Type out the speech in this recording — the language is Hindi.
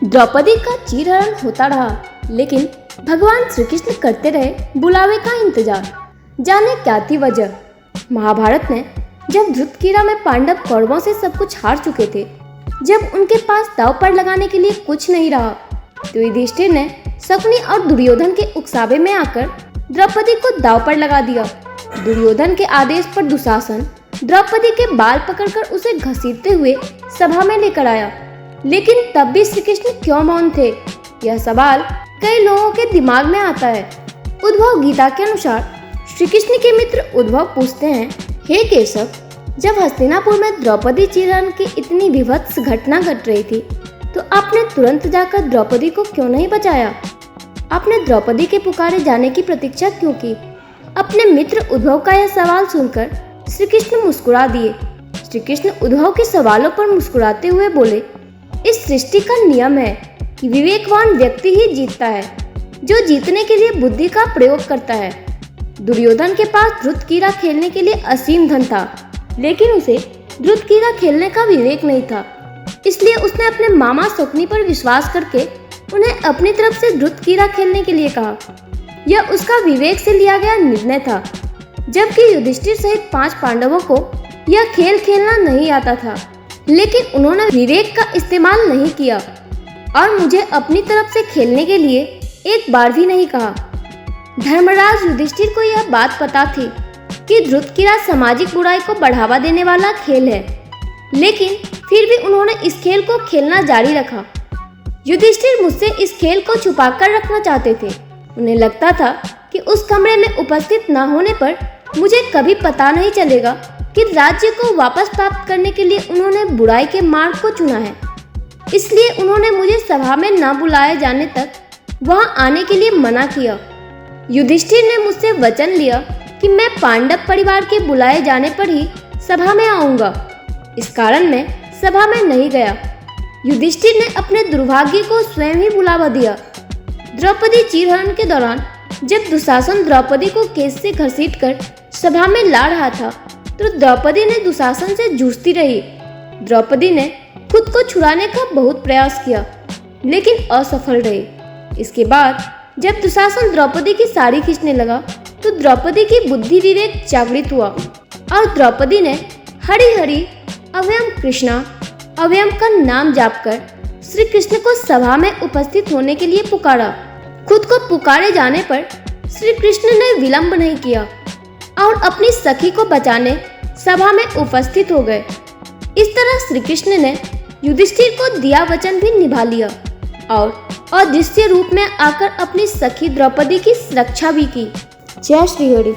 द्रौपदी का चीरहरण होता रहा, लेकिन भगवान श्री कृष्ण करते रहे बुलावे का इंतजार। जाने क्या थी वजह। महाभारत में जब धृतकीरा में पांडव कौरवों से सब कुछ हार चुके थे, जब उनके पास दांव पर लगाने के लिए कुछ नहीं रहा, तो युधिष्ठिर ने शकुनी और दुर्योधन के उकसावे में आकर द्रौपदी को दांव पर लगा दिया। दुर्योधन के आदेश पर दुशासन द्रौपदी के बाल पकड़कर उसे घसीटते हुए सभा में लेकर आया, लेकिन तब भी श्री कृष्ण क्यों मौन थे, यह सवाल कई लोगों के दिमाग में आता है। उद्धव गीता के अनुसार श्री कृष्ण के मित्र उद्धव पूछते हैं, हे केशव, जब हस्तिनापुर में द्रौपदी चीरहरण की इतनी विभत्स घटना घट रही थी, तो आपने तुरंत जाकर द्रौपदी को क्यों नहीं बचाया? आपने द्रौपदी के पुकारे जाने की प्रतीक्षा क्यों की? अपने मित्र उद्धव का यह सवाल सुनकर श्री कृष्ण मुस्कुरा दिए। श्री कृष्ण उद्धव के सवालों पर मुस्कुराते हुए बोले, इस सृष्टि का नियम है कि विवेकवान व्यक्ति ही जीतता है, जो जीतने के लिए बुद्धि का प्रयोग करता है। दुर्योधन के पास धृतकीरा खेलने के लिए असीम धन था, लेकिन उसे धृतकीरा खेलने का विवेक नहीं था। इसलिए उसने अपने मामा शकुनी पर विश्वास करके उन्हें अपनी तरफ से धृतकीरा खेलने के लिए कहा। यह उसका विवेक से लिया गया निर्णय था, जबकि युधिष्ठिर सहित 5 पांडवों को यह खेल खेलना नहीं आता था, लेकिन उन्होंने विवेक का इस्तेमाल नहीं किया और मुझे अपनी तरफ से खेलने के लिए एक बार भी नहीं कहा। धर्मराज युधिष्ठिर को यह बात पता थी कि धृतकीरा सामाजिक बुराई को बढ़ावा देने वाला खेल है, लेकिन फिर भी उन्होंने इस खेल को खेलना जारी रखा। युधिष्ठिर मुझसे इस खेल को छुपाकर रखना चाहते थे। उन्हें लगता था कि उस कमरे में उपस्थित न होने पर मुझे कभी पता नहीं चलेगा कि राज्य को वापस प्राप्त करने के लिए उन्होंने बुराई के मार्ग को चुना है। इसलिए उन्होंने मुझे सभा में न बुलाए जाने तक वहां आने के लिए मना किया। युधिष्ठिर ने मुझसे वचन लिया कि मैं पांडव परिवार के बुलाए जाने पर ही सभा में आऊंगा। इस कारण मैं सभा में नहीं गया। युधिष्ठिर ने अपने दुर्भाग्य को स्वयं ही बुलावा दिया। द्रौपदी चीरहरण के दौरान जब दुशासन द्रौपदी को केस से घसीटकर सभा में ला रहा था, तो द्रौपदी ने दुशासन से जूझती रही। द्रौपदी ने खुद को छुड़ाने का बहुत प्रयास किया, लेकिन असफल रही। इसके बाद जब दुशासन द्रौपदी की साड़ी खींचने लगा, तो द्रौपदी की बुद्धि विवेक जागृत हुआ और द्रौपदी ने हरि हरि अभयम कृष्णा अभयम का नाम जाप कर श्री कृष्ण को सभा में उपस्थित होने के लिए पुकारा। खुद को पुकारे जाने पर श्री कृष्ण ने विलंब नहीं किया और अपनी सखी को बचाने सभा में उपस्थित हो गए। इस तरह श्री कृष्ण ने युधिष्ठिर को दिया वचन भी निभा लिया और अदृश्य रूप में आकर अपनी सखी द्रौपदी की रक्षा भी की। जय श्री हरि।